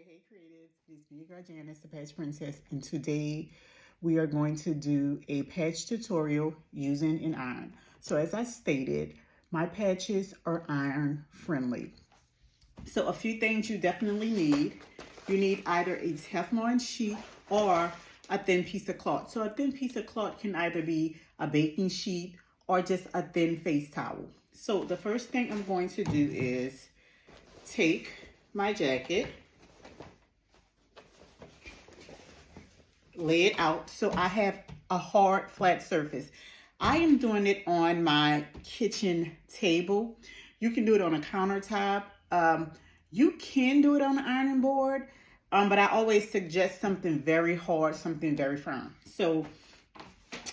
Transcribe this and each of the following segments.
Hey creatives, it's me, your girl Janice, the Patch Princess, and today we are going to do a patch tutorial using an iron. So as I stated, my patches are iron friendly. So a few things you definitely need. You need either a Teflon sheet or a thin piece of cloth. So a thin piece of cloth can either be a baking sheet or just a thin face towel. So the first thing I'm going to do is take my jacket, lay it out so I have a hard flat surface. I am doing it on my kitchen table. You can do it on a countertop. You can do it on an ironing board, but I always suggest something very hard, something very firm. So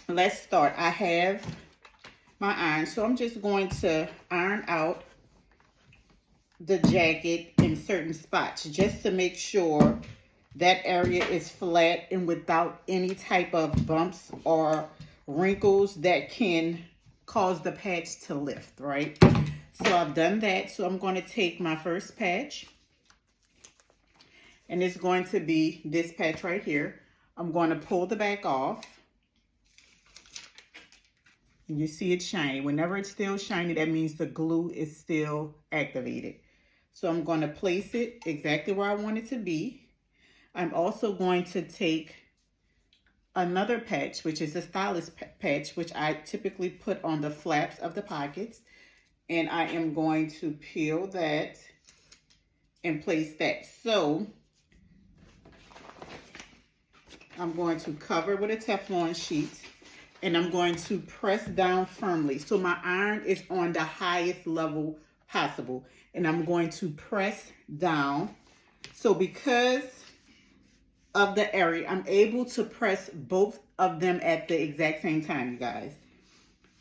let's start. I have my iron, so I'm just going to iron out the jacket in certain spots just to make sure that area is flat and without any type of bumps or wrinkles that can cause the patch to lift, right? So I've done that. So I'm going to take my first patch, and it's going to be this patch right here. I'm going to pull the back off. And you see it shiny. Whenever it's still shiny, that means the glue is still activated. So I'm going to place it exactly where I want it to be. I'm also going to take another patch, which is a stylus patch, which I typically put on the flaps of the pockets. And I am going to peel that and place that. So I'm going to cover with a Teflon sheet, and I'm going to press down firmly. So my iron is on the highest level possible, and I'm going to press down. So because of the area, I'm able to press both of them at the exact same time, you guys.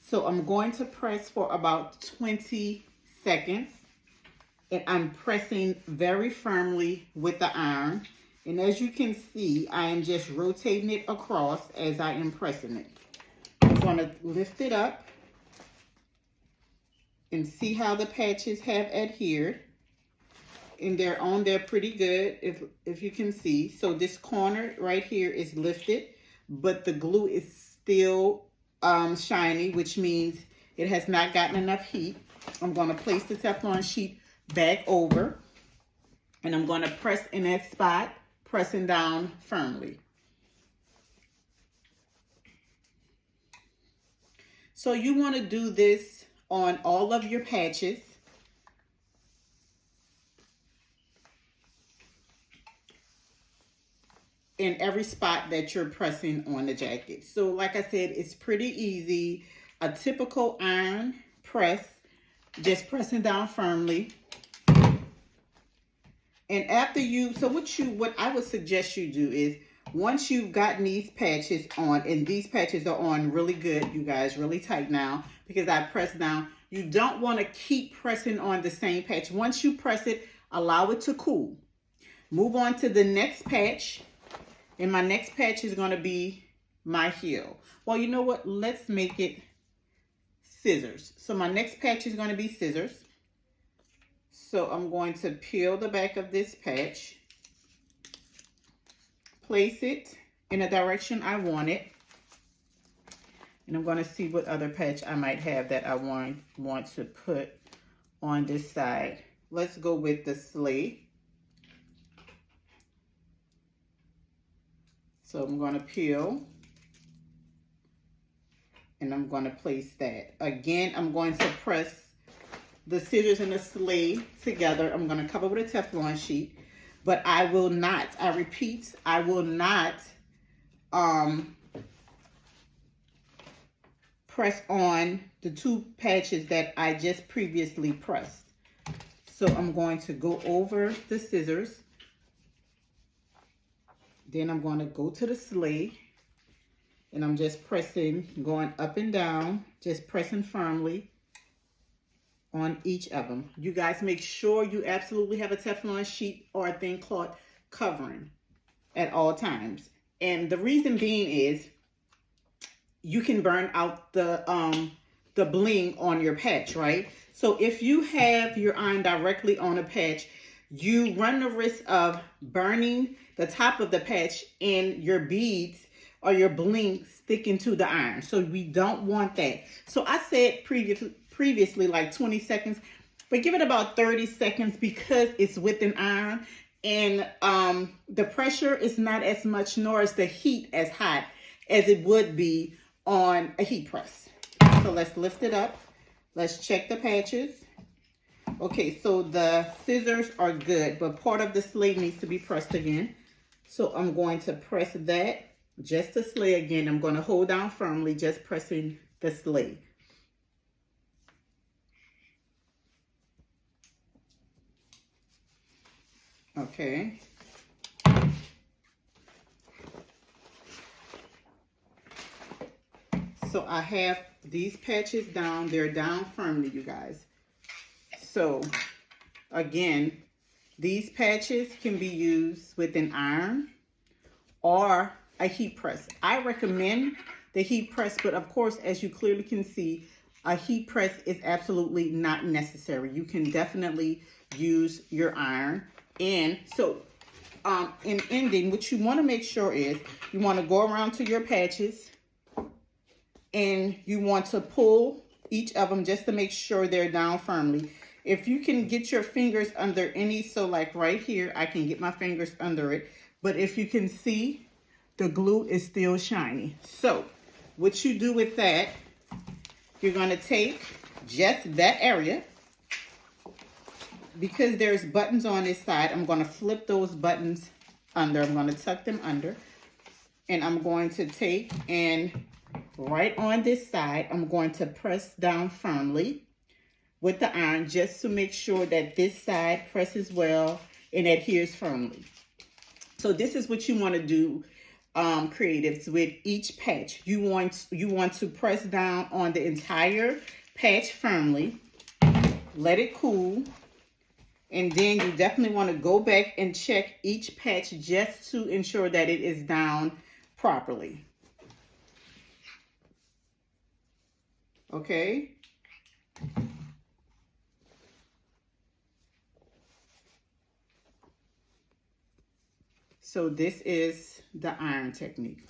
So I'm going to press for about 20 seconds, and I'm pressing very firmly with the iron. And as you can see, I am just rotating it across as I am pressing it. I'm going to lift it up and see how the patches have adhered. And they're on there pretty good, if you can see. So this corner right here is lifted, but the glue is still shiny, which means it has not gotten enough heat. I'm going to place the Teflon sheet back over, and I'm going to press in that spot, pressing down firmly. So you want to do this on all of your patches. In every spot that you're pressing on the jacket. So like I said, it's pretty easy. A typical iron press, just pressing down firmly. And after what I would suggest you do is, once you've gotten these patches on, and these patches are on really good, you guys, really tight now, because I pressed down, you don't want to keep pressing on the same patch. Once you press it, allow it to cool. Move on to the next patch. And my next patch is going to be my heel. Well, you know what? Let's make it scissors. So my next patch is going to be scissors. So I'm going to peel the back of this patch, place it in a direction I want it, and I'm going to see what other patch I might have that I want to put on this side. Let's go with the sleigh. So I'm going to peel, and I'm going to place that. Again, I'm going to press the scissors and the sleeve together. I'm going to cover with a Teflon sheet, but I will not, I repeat, I will not press on the two patches that I just previously pressed. So I'm going to go over the scissors. Then I'm going to go to the sleeve, and I'm just pressing, going up and down, just pressing firmly on each of them. You guys make sure you absolutely have a Teflon sheet or a thin cloth covering at all times. And the reason being is you can burn out the bling on your patch, right? So if you have your iron directly on a patch, you run the risk of burning the top of the patch and your beads or your bling sticking to the iron. So we don't want that. So I said previously like 20 seconds, but give it about 30 seconds because it's with an iron, and the pressure is not as much, nor is the heat as hot as it would be on a heat press. So let's lift it up. Let's check the patches. Okay, so the scissors are good, but part of the sleeve needs to be pressed again. So I'm going to press that just to slay again. I'm going to hold down firmly, just pressing the sleeve. Okay. So I have these patches down. They're down firmly, you guys. So again, these patches can be used with an iron or a heat press. I recommend the heat press, but of course, as you clearly can see, a heat press is absolutely not necessary. You can definitely use your iron. And so in ending, what you want to make sure is you want to go around to your patches and you want to pull each of them just to make sure they're down firmly. If you can get your fingers under any, so like right here, I can get my fingers under it. But if you can see, the glue is still shiny. So what you do with that, you're going to take just that area. Because there's buttons on this side, I'm going to flip those buttons under. I'm going to tuck them under. And I'm going to take and right on this side, I'm going to press down firmly with the iron just to make sure that this side presses well and adheres firmly. So this is what you want to do, creatives, with each patch. You want to press down on the entire patch firmly, let it cool, and then you definitely want to go back and check each patch just to ensure that it is down properly. Okay? So this is the iron technique.